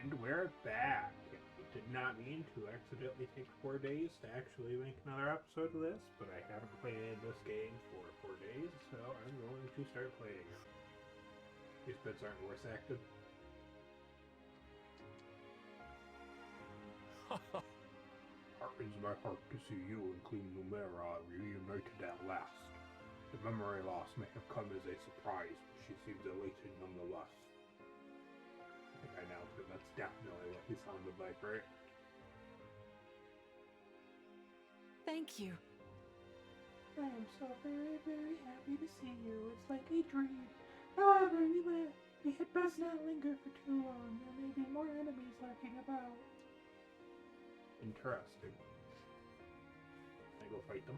And we're back. I did not mean to accidentally take 4 days to actually make another episode of this, but I haven't played this game for 4 days, so I'm going to start playing it. These bits aren't voice acted. Heartens my heart to see you and Queen Numera reunited at last. The memory loss may have come as a surprise, but she seems elated nonetheless. I think I nailed it. That's definitely what he sounded like, right? Thank you. I am so very, very happy to see you. It's like a dream. However, we had best not linger for too long. There may be more enemies lurking about. Interesting. Can I go fight them?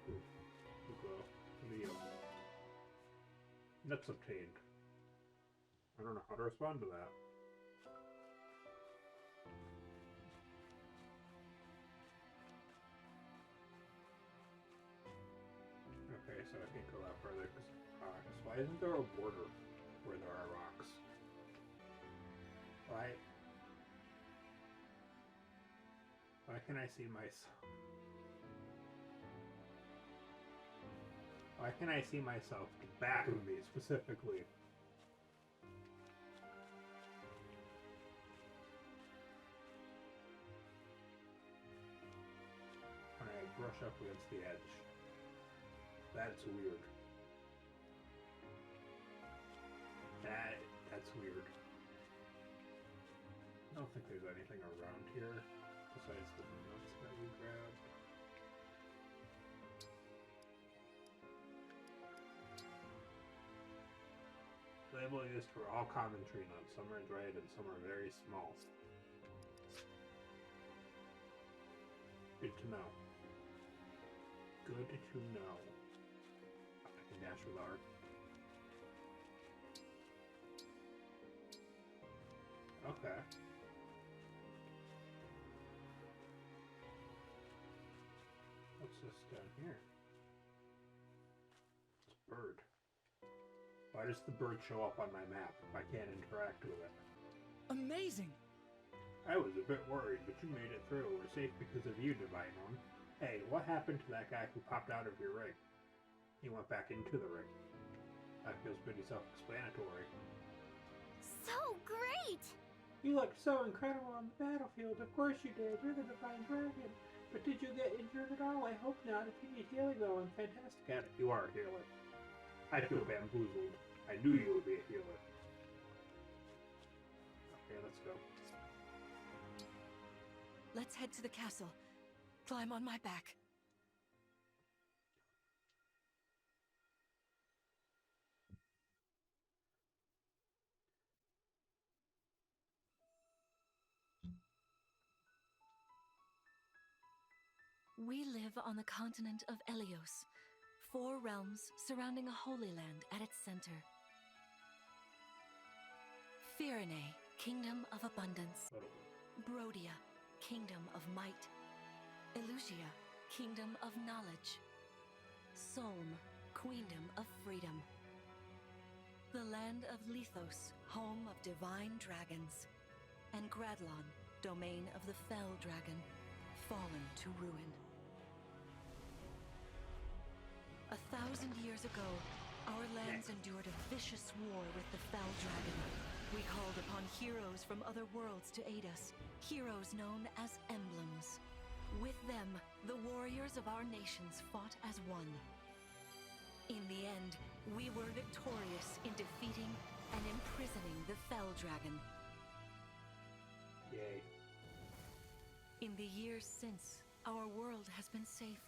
Ooh. Video. Nuts obtained. I don't know how to respond to that. Okay, so I can't go that further because why isn't there a border where there are rocks? Why can I see myself? Why can I see myself back of me specifically? When I brush up against the edge. That's weird. That's weird. I don't think there's anything around here besides the nuts that we grabbed. Label used for all common tree nuts. Some are dried and some are very small. Good to know. Good to know. I can dash with R. Okay. What's this down here? It's a bird. Why does the bird show up on my map if I can't interact with it? Amazing! I was a bit worried, but you made it through. We're safe because of you, Divine One. Hey, what happened to that guy who popped out of your ring? He went back into the ring. That feels pretty self-explanatory. So great! You looked so incredible on the battlefield. Of course you did. You're the Divine Dragon. But did you get injured at all? I hope not. If you need healing, though, I'm fantastic at it. You are a healer. I feel bamboozled. I knew you would be a healer. Okay, let's go. Let's head to the castle. Climb on my back. We live on the continent of Elyos, 4 realms surrounding a holy land at its center. Firene, kingdom of abundance. Brodia, kingdom of might. Elusia, kingdom of knowledge. Solm, queendom of freedom. The land of Lethos, home of divine dragons. And Gradlon, domain of the fell dragon, fallen to ruin. 1,000 years ago, our lands endured a vicious war with the fell dragon. We called upon heroes from other worlds to aid us, heroes known as emblems. With them, the warriors of our nations fought as one. In the end, we were victorious in defeating and imprisoning the fell dragon. Yay. In the years since, our world has been safe.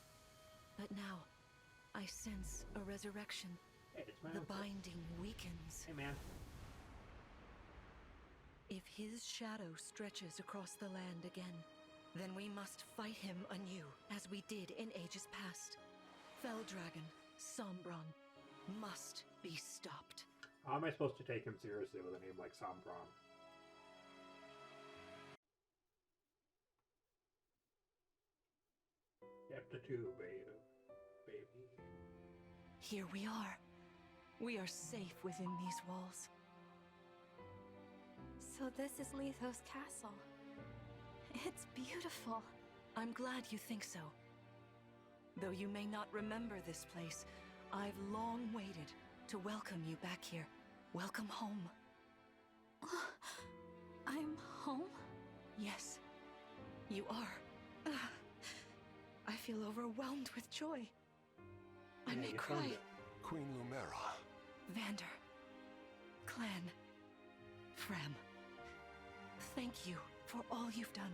But now, I sense a resurrection. Hey, it's my The uncle. binding weakens. Hey, man. If his shadow stretches across the land again, then we must fight him anew, as we did in ages past. Fell Dragon, Sombron, must be stopped. How am I supposed to take him seriously with a name like Sombron? Chapter 2, baby. Here we are. We are safe within these walls. So this is Lethos Castle. It's beautiful. I'm glad you think so. Though you may not remember this place, I've long waited to welcome you back here. Welcome home. I'm home? Yes, you are. I feel overwhelmed with joy. I may cry. Queen Lumera. Vander, Clan, Fram, thank you for all you've done.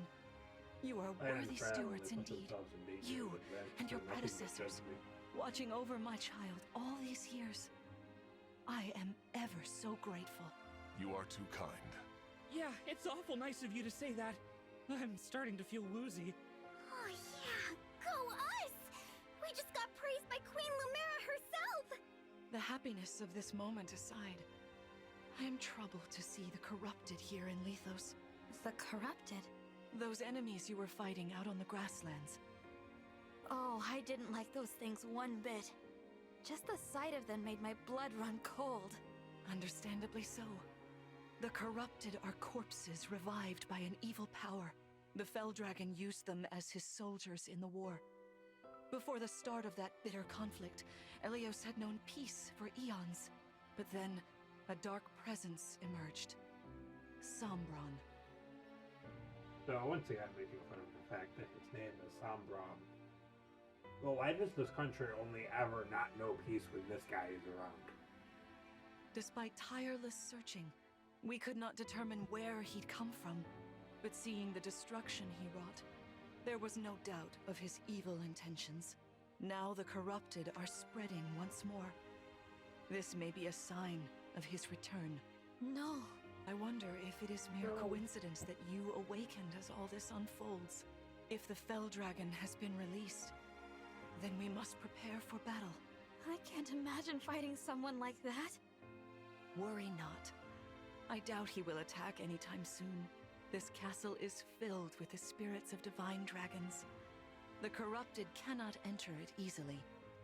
You are worthy stewards indeed. You and your predecessors, watching over my child all these years. I am ever so grateful. You are too kind. Yeah, it's awful nice of you to say that. I'm starting to feel woozy. Oh yeah, go us! We just got praised by Queen Lumera herself! The happiness of this moment aside, I am troubled to see the corrupted here in Lethos. The corrupted? Those enemies you were fighting out on the grasslands. Oh, I didn't like those things one bit. Just the sight of them made my blood run cold. Understandably so. The corrupted are corpses revived by an evil power. The Fell Dragon used them as his soldiers in the war. Before the start of that bitter conflict, Elyos had known peace for eons. But then, a dark presence emerged. Sombron. So once again, making fun of the fact that his name is Sombron. Well, why does this country only ever not know peace when this guy is around? Despite tireless searching, we could not determine where he'd come from. But seeing the destruction he wrought, there was no doubt of his evil intentions. Now the corrupted are spreading once more. This may be a sign of his return. No. I wonder if it is mere coincidence that you awakened as all this unfolds. If the Fell Dragon has been released, then we must prepare for battle. I can't imagine fighting someone like that. Worry not. I doubt he will attack anytime soon. This castle is filled with the spirits of divine dragons. The corrupted cannot enter it easily.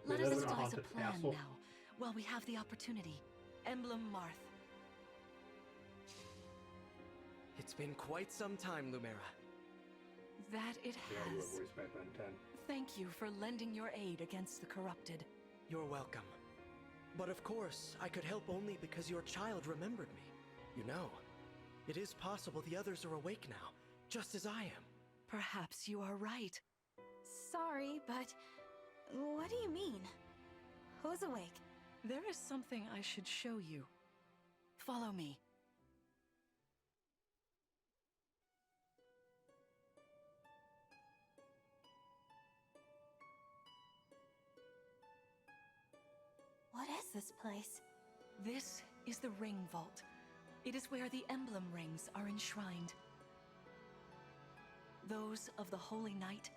Let us devise a plan now, while we have the opportunity. Emblem Marth. It's been quite some time, Lumera. That it Yeah, you were has. voiced by Ben 10. Thank you for lending your aid against the corrupted. You're welcome. But of course, I could help only because your child remembered me. You know, it is possible the others are awake now, just as I am. Perhaps you are right. Sorry, but what do you mean? Who's awake? There is something I should show you. Follow me. What is this place? This is the Ring Vault. It is where the emblem rings are enshrined. Those of the Holy Knight,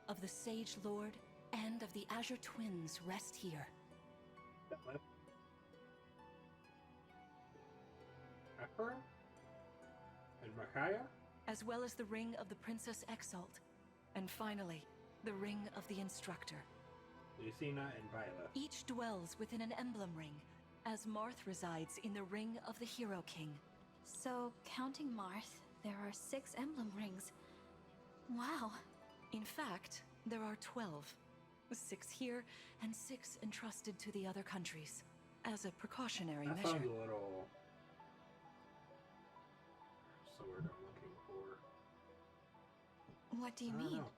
of the Sage Lord, and of the Azure Twins rest here. Ephraim? And Micaiah? As well as the Ring of the Princess Exalt. And finally, the Ring of the Instructor. Lucina and Violet. Each dwells within an emblem ring, as Marth resides in the Ring of the Hero King. So, counting Marth, there are 6 emblem rings. Wow. In fact, there are 12. 6 here, and 6 entrusted to the other countries, as a precautionary That measure. sounds a little... What's the word I'm looking for? What do you I don't mean? know.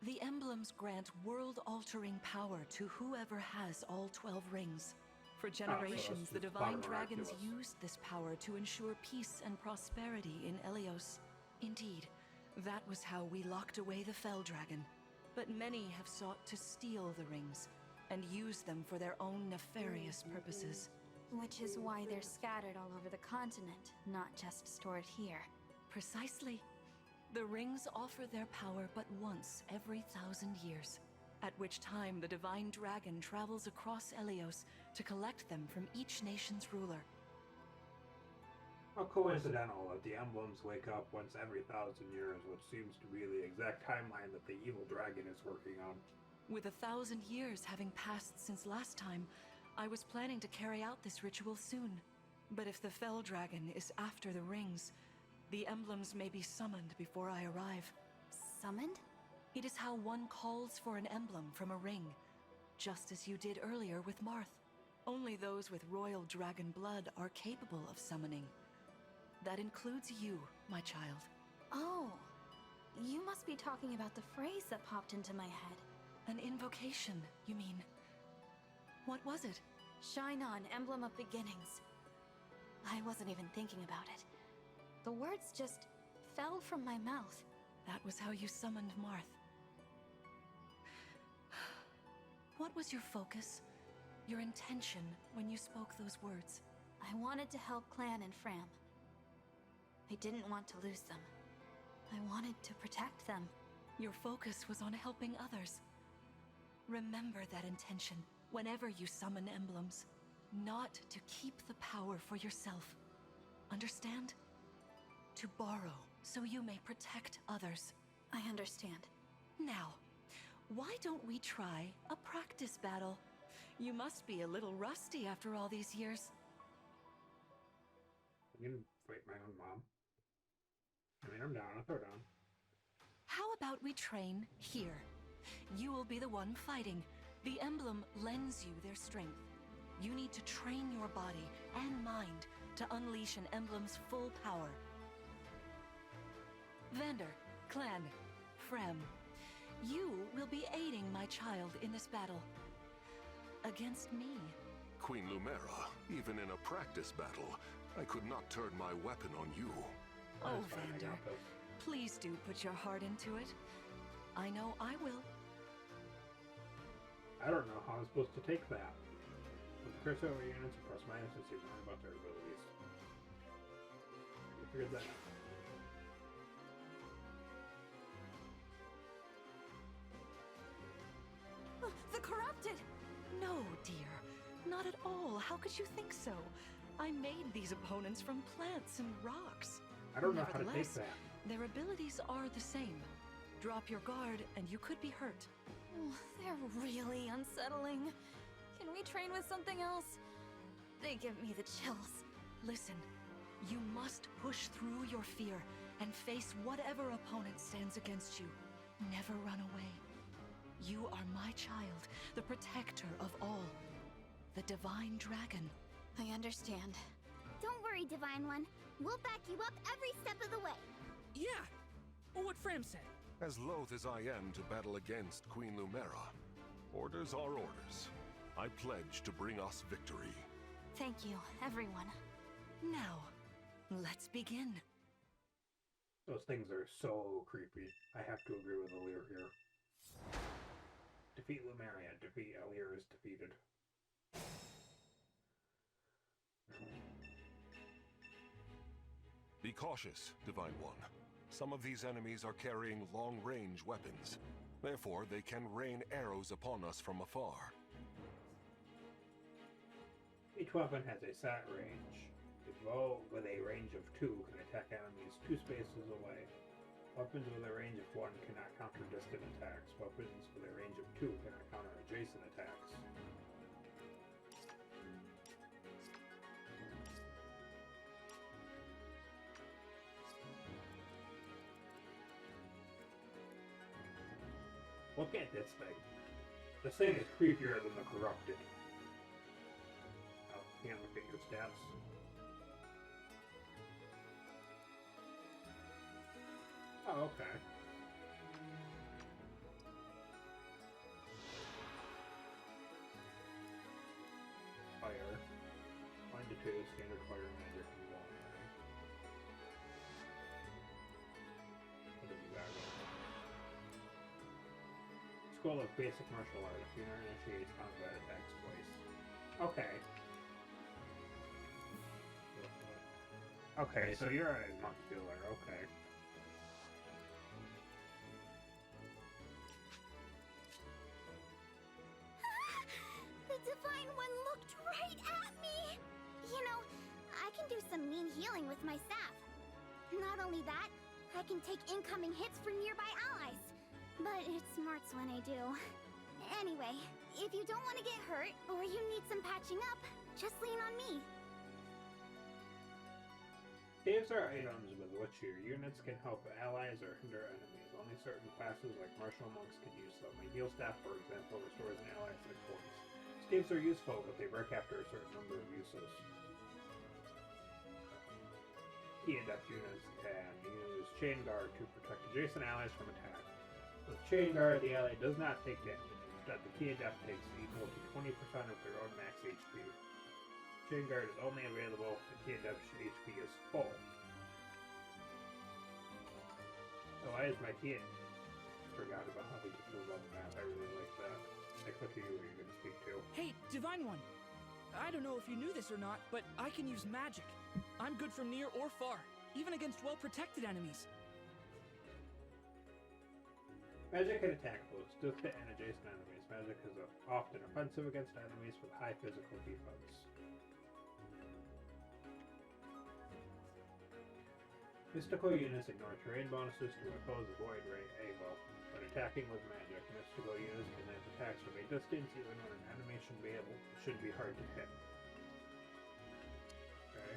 The emblems grant world-altering power to whoever has all 12 rings. For generations, so the it's divine just dragons miraculous. used this power to ensure peace and prosperity in Elyos. Indeed, that was how we locked away the Fell Dragon. But many have sought to steal the rings, and use them for their own nefarious purposes. Which is why they're scattered all over the continent, not just stored here. Precisely. The rings offer their power but once every 1,000 years, at which time the divine dragon travels across Elyos to collect them from each nation's ruler. How coincidental that the emblems wake up once every 1,000 years, which seems to be the exact timeline that the evil dragon is working on. With 1,000 years having passed since last time, I was planning to carry out this ritual soon. But if the Fell Dragon is after the rings, the emblems may be summoned before I arrive. Summoned? It is how one calls for an emblem from a ring, just as you did earlier with Marth. Only those with royal dragon blood are capable of summoning. That includes you, my child. Oh, you must be talking about the phrase that popped into my head. An invocation, you mean? What was it? Shine on, emblem of beginnings. I wasn't even thinking about it. The words just fell from my mouth. That was how you summoned Marth. What was your focus? Your intention when you spoke those words? I wanted to help Clan and Fram. I didn't want to lose them. I wanted to protect them. Your focus was on helping others. Remember that intention whenever you summon emblems. Not to keep the power for yourself. Understand? To borrow so you may protect others. I understand. Now, why don't we try a practice battle? You must be a little rusty after all these years. I'm gonna fight my own mom. I mean, I'm down. I'll throw down. How about we train here? You will be the one fighting. The emblem lends you their strength. You need to train your body and mind to unleash an emblem's full power. Vander, Clan, Frem, you will be aiding my child in this battle. Against me. Queen Lumera, even in a practice battle, I could not turn my weapon on you. Oh, That's fine, I Vander, got this. please do put your heart into it. I know I will. I don't know how I'm supposed to take that. With crits over units and plus minus to see more about their abilities. We figured that out. The corrupted! No, dear. Not at all. How could you think so? I made these opponents from plants and rocks. I don't know how to take Nevertheless, that. their abilities are the same. Drop your guard and you could be hurt. Oh, they're really unsettling. Can we train with something else? They give me the chills. Listen, you must push through your fear and face whatever opponent stands against you. Never run away. You are my child, the protector of all. The Divine Dragon. I understand. Don't worry, Divine One. We'll back you up every step of the way. Yeah! Or what Fram said. As loath as I am to battle against Queen Lumera, orders are orders. I pledge to bring us victory. Thank you, everyone. Now, let's begin. Those things are so creepy. I have to agree with Elyos here. Defeat Lumeria. Defeat Elyos is defeated. Be cautious, Divine One. Some of these enemies are carrying long-range weapons. Therefore, they can rain arrows upon us from afar. Each weapon has a set range. The bow with a range of 2 can attack enemies 2 spaces away. Weapons with a range of 1 cannot counter distant attacks. Weapons with a range of 2 cannot counter adjacent attacks. Look at this thing. This thing is creepier than the Corrupted. Oh, can't look at your stats. Oh, okay. Fire. 1 to 2, standard fire magic and wall area. What have you got? School of Basic Martial Art. If you initiate combat attacks twice. Okay. Okay, so you're a muscular, okay. The Divine One looked right at me! You know, I can do some mean healing with my staff. Not only that, I can take incoming hits from nearby allies. But it smarts when I do. Anyway, if you don't want to get hurt, or you need some patching up, just lean on me. Caves are items with which your units can help allies or hinder enemies. Only certain classes like martial monks can use them. A heal staff, for example, restores an ally's hit points. Caves are useful, but they break after a certain number of uses. Key adept units can use Chain Guard to protect adjacent allies from attack. With Chain Guard, the ally does not take damage. Instead, the key adept takes equal to 20% of their own max HP. Chain Guard is only available if the key adept's HP is full. So why is my key? Forgot about how they just move on the map. I really like that. Like, look at you, who you're going to speak to. Hey, Divine One! I don't know if you knew this or not, but I can use magic. I'm good from near or far, even against well-protected enemies. Magic can attack both distant and adjacent enemies. Magic is often offensive against enemies with high physical defense. Mystical units ignore terrain bonuses to oppose avoid AVO. When attacking with magic, mystical units can land attacks from a distance even when an enemy should be hard to hit. Okay.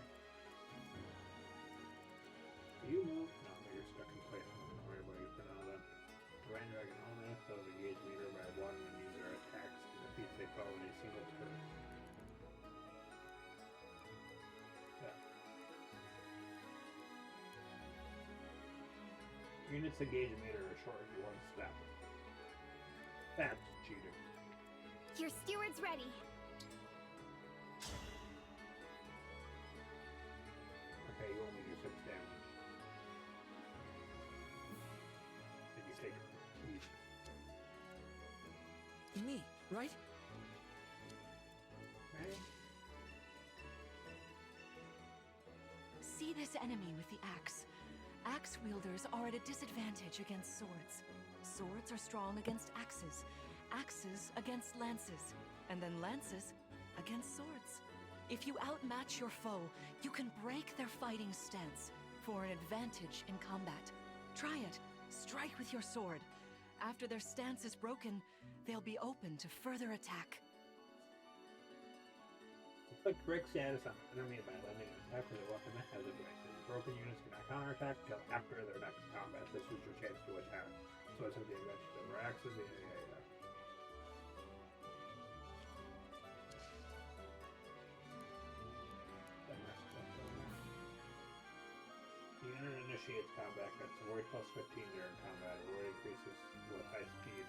Do you move? No, you're stuck in place. Don't worry about you for now then. Divine Dragon only fills engage meter by 1 when user attacks and defeats a foe in a single turn. Yeah. Units engage meter are shortened to 1 step. That's cheating. Your steward's ready. Okay, you only do 6 damage. And you take keys. Me, right? Okay. See this enemy with the axe. Axe wielders are at a disadvantage against swords. Swords are strong against axes. Axes against lances. And then lances against swords. If you outmatch your foe, you can break their fighting stance for an advantage in combat. Try it. Strike with your sword. After their stance is broken, they'll be open to further attack. Inflict break status on an enemy by landing an attack with a weapon that has a break. Broken units cannot counterattack until after their next combat. This is your chance to attack. So it's the advantage over axes. Yeah. That messed up over there. The unit initiates combat cuts. Avoid plus 15 during combat. Avoid increases with high speed.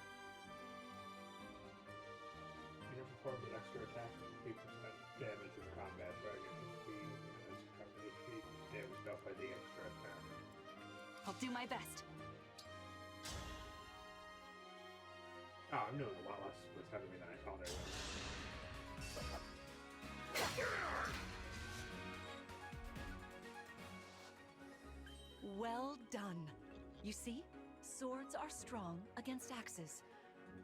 Unit performs an extra attack with 3% damage in combat. Dragon HP and HP damage dealt by the extra attack. I'll do my best. Oh, I'm doing a lot less with enemy than I thought I would. Well done. You see? Swords are strong against axes.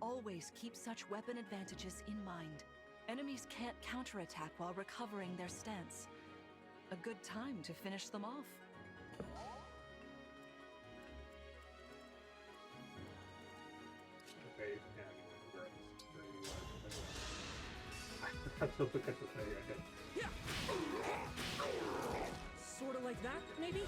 Always keep such weapon advantages in mind. Enemies can't counterattack while recovering their stance. A good time to finish them off. Okay, yeah, that's what look at the thing I did. Yeah. Sort of like that, maybe?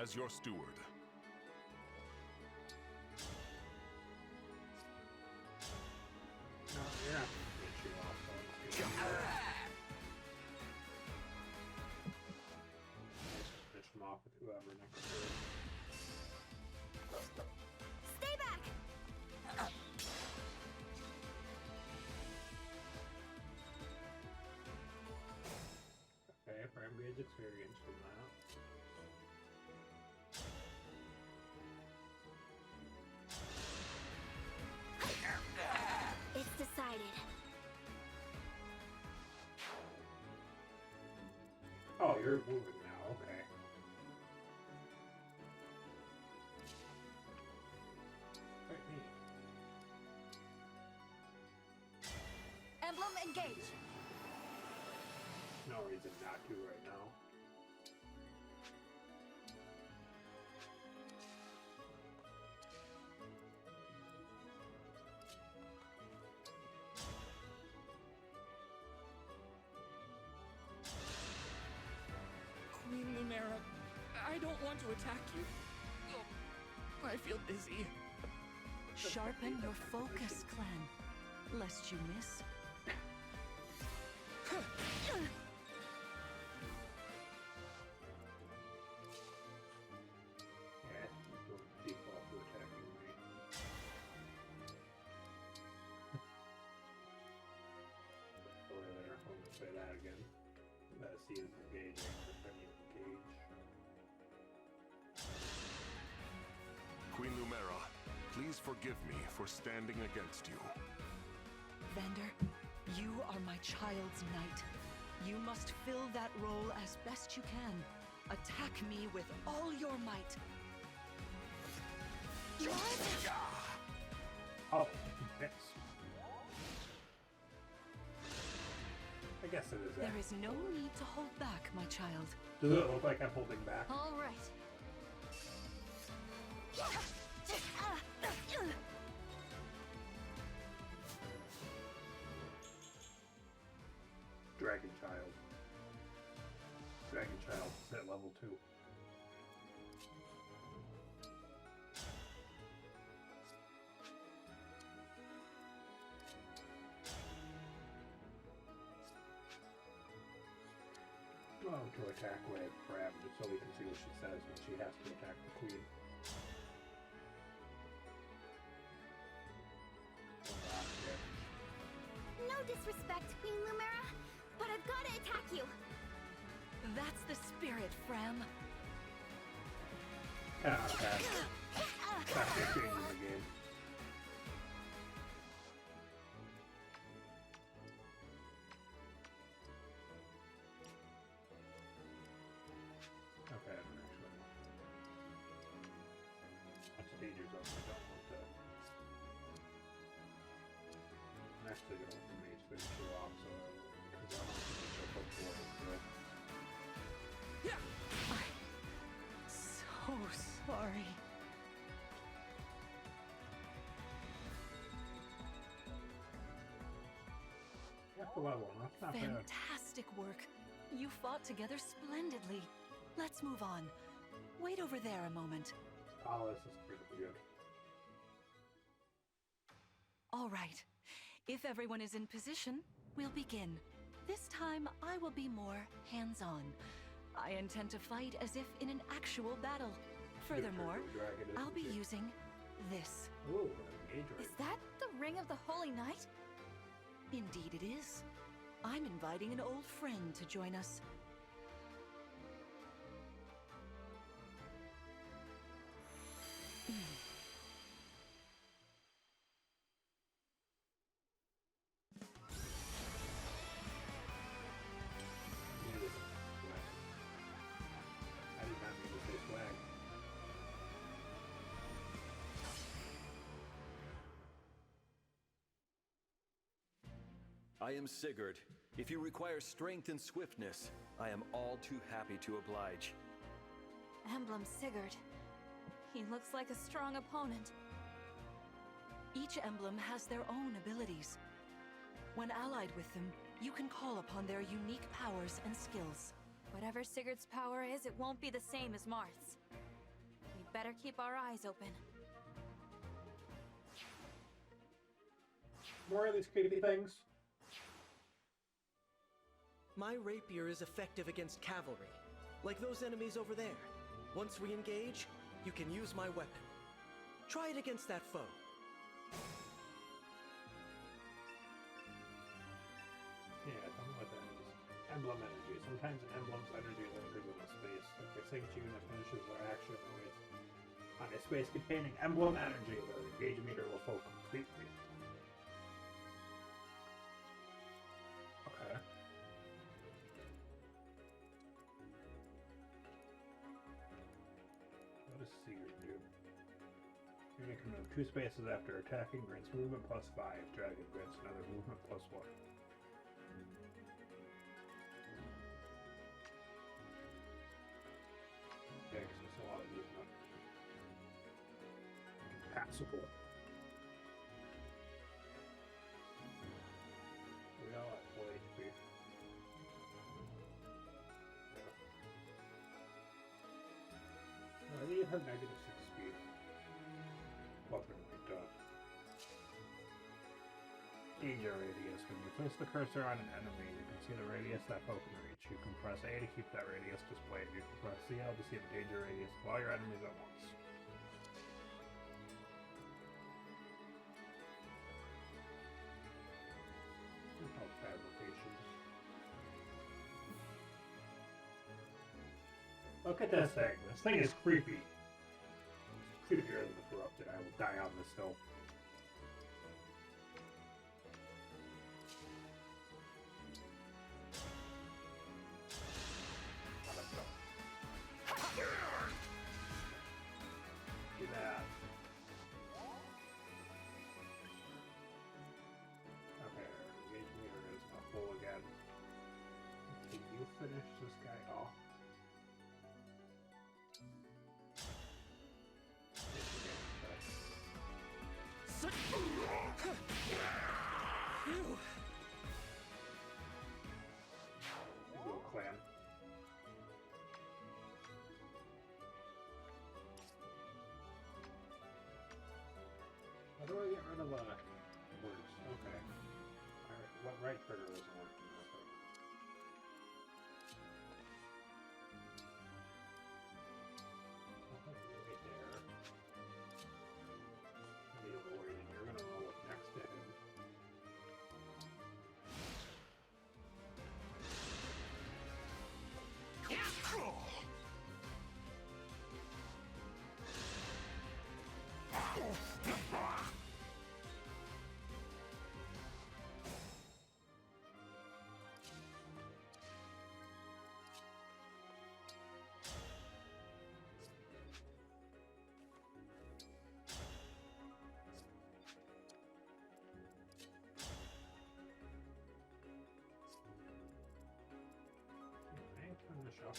As your steward. No, you're not gonna get you off. So finish them off with whoever next to it. Stay back! Okay, Fire Emblem experience from that. It's decided. Oh, you're moving now, okay. Quite neat. Emblem Engage! No reason not to right now. I don't want to attack you. Oh, I feel dizzy. Sharpen your focus, clan, lest you miss. Yeah, you don't default to attacking me. Oh, there. I'm gonna say that again. That C is engaging. Engage. Queen Lumera, please forgive me for standing against you. Vander, you are my child's knight. You must fill that role as best you can. Attack me with all your might. Oh, yes. I guess it is that. There is no need to hold back, my child. Does it look like I'm holding back? All right. Dragon Child. Dragon Child is at level 2. Well, to attack with Crab, just so we can see what she says when she has to attack the Queen. No disrespect, Queen Lumera, but I've got to attack you. That's the spirit, Fram. Ah, that's changing the game. Okay, I'm actually. That's a danger zone. I don't want to. I'm actually going to let the mage finish you off, so. Because I don't want to jump up for it, so. I'm so sorry. Half the level, that's not bad. Fantastic work. You fought together splendidly. Let's move on. Wait over there a moment. Oh, this is pretty good. All right. If everyone is in position, we'll begin. This time, I will be more hands-on. I intend to fight as if in an actual battle. Furthermore, I'll be using this. Ooh, engage Is that the Ring of the Holy Knight? Indeed it is. I'm inviting an old friend to join us. I did not mean to say flag. I am Sigurd. If you require strength and swiftness, I am all too happy to oblige. Emblem Sigurd. He looks like a strong opponent. Each emblem has their own abilities. When allied with them, you can call upon their unique powers and skills. Whatever Sigurd's power is, it won't be the same as Marth's. We better keep our eyes open. More of these creepy things. My rapier is effective against cavalry, like those enemies over there. Once we engage, you can use my weapon. Try it against that foe. Yeah, I don't know what that is. Emblem energy. Sometimes an emblem's energy lingers in a space. If they sink you that finishes their action always on a space containing emblem energy, their engage meter will fill completely. Okay. What does Sigurd do? Unit can move 2 spaces after attacking, grants movement +5. Dragon grants another movement +1. Yeah, 'cause that's a lot of movement. Passable. We all at full HP. Yeah. gave her -6 speed. Weapon weight done. Danger radius. When you place the cursor on an enemy, you can see the radius that foe can reach. You can press A to keep that radius displayed. You can press CL to see the danger radius of all your enemies at once. Fabrications. Look at this thing. This thing is creepy. It's creepier than the corrupted. I will die on this hill. Do that. Okay, our engage meter is not full again. Can you finish this guy off? Phew. Little clan. How do I get rid of words? Okay. Alright, what right trigger wasn't working? Okay. I'll put you right there. The avoid, and you're gonna roll up next to him. Finish up.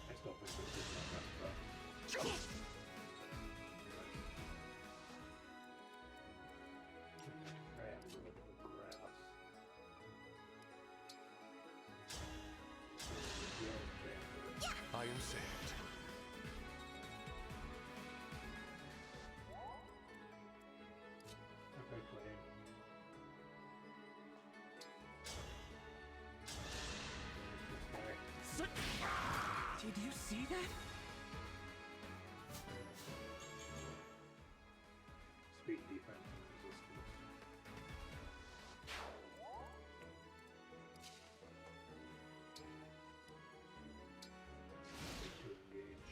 I still think this is my best bet. Grab a little bit of grass. I am saved. Okay, playing. Did you see that? Speed, defense, and resistance. To engage.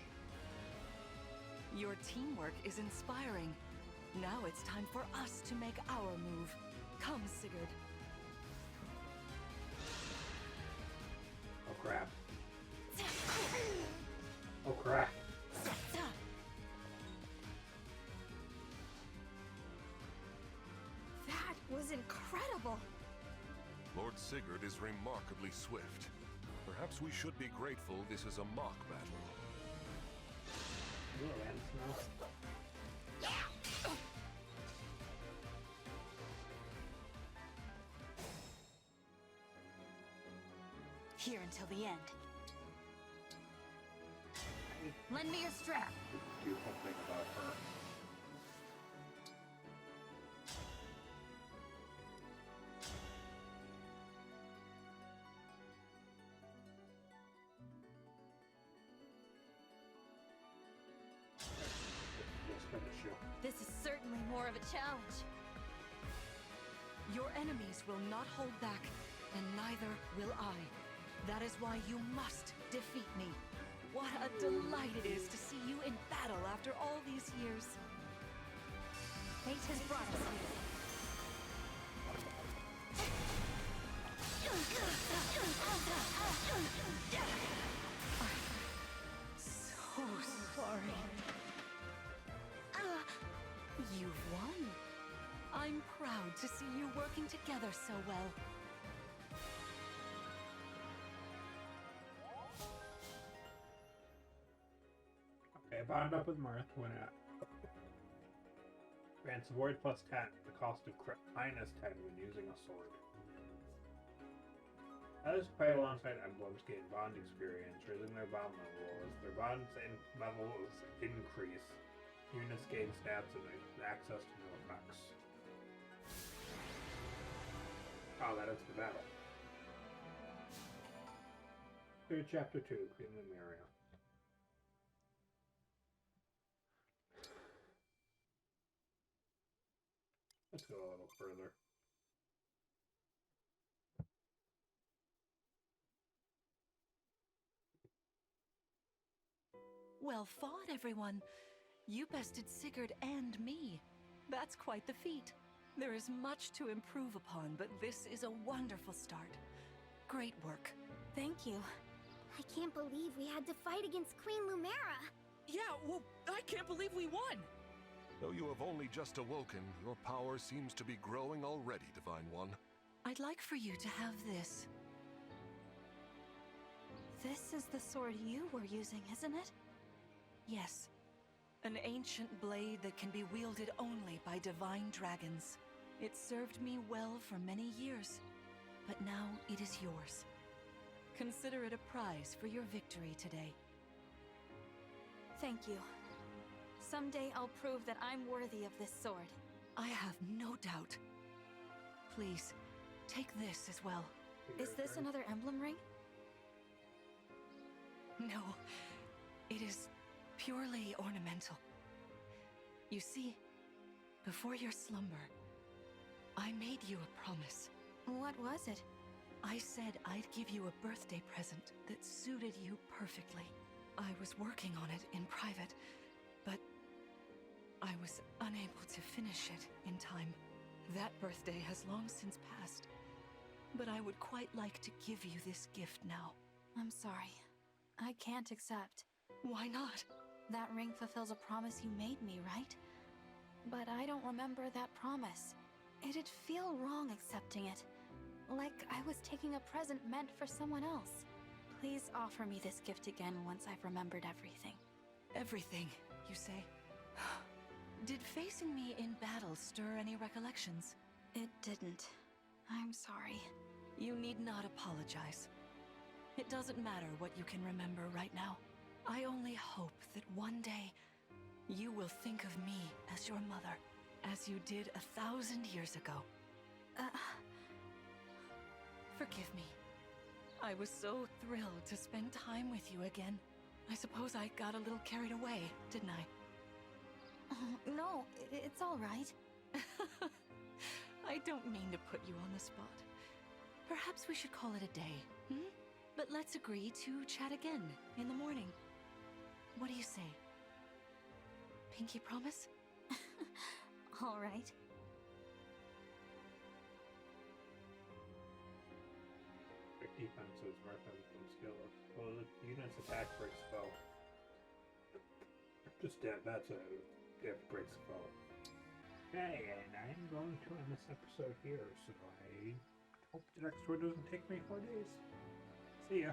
Your teamwork is inspiring. Now it's time for us to make our move. Come, Sigurd. Oh crap. Oh crap. That was incredible! Lord Sigurd is remarkably swift. Perhaps we should be grateful this is a mock battle. Ooh, and snow. Here until the end. Lend me your strap. Do something about her. Just finish you. This is certainly more of a challenge. Your enemies will not hold back, and neither will I. That is why you must defeat me. What a delight it is to see you in battle after all these years. Fate has brought us So sorry. You've won. I'm proud to see you working together so well. Get bound up with mirth when it grants avoid +10 at the cost of -10 when using a sword. Others who play alongside emblems gain bond experience, raising their bond level. As their bond levels increase, units gain stats and access to new effects. Oh, that is the battle. Through Chapter 2, Queen Lumeria. Let's go a little further. Well fought, everyone. You bested Sigurd and me. That's quite the feat. There is much to improve upon, but this is a wonderful start. Great work. Thank you. I can't believe we had to fight against Queen Lumera. Yeah, well, I can't believe we won! Though you have only just awoken, your power seems to be growing already, Divine One. I'd like for you to have this. This is the sword you were using, isn't it? Yes. An ancient blade that can be wielded only by divine dragons. It served me well for many years, but now it is yours. Consider it a prize for your victory today. Thank you. Someday I'll prove that I'm worthy of this sword. I have no doubt. Please, take this as well. Is this another emblem ring? No, it is purely ornamental. You see, before your slumber, I made you a promise. What was it? I said I'd give you a birthday present that suited you perfectly. I was working on it in private, but I was unable to finish it in time. That birthday has long since passed, but I would quite like to give you this gift now. I'm sorry. I can't accept. Why not? That ring fulfills a promise you made me, right? But I don't remember that promise. It'd feel wrong accepting it. Like I was taking a present meant for someone else. Please offer me this gift again once I've remembered everything. Everything, you say? Did facing me in battle stir any recollections? It didn't. I'm sorry. You need not apologize. It doesn't matter what you can remember right now. I only hope that one day you will think of me as your mother, as you did 1,000 years ago. Forgive me. I was so thrilled to spend time with you again. I suppose I got a little carried away, didn't I? No, it's all right. I don't mean to put you on the spot. Perhaps we should call it a day, hmm? But let's agree to chat again in the morning. What do you say? Pinky promise? All right. Quick defenses, weapon from skill. Well, the unit's attack breaks spell. Just that's a breaks spell. Okay, and I'm going to end this episode here, so I hope the next one doesn't take me 4 days. See ya.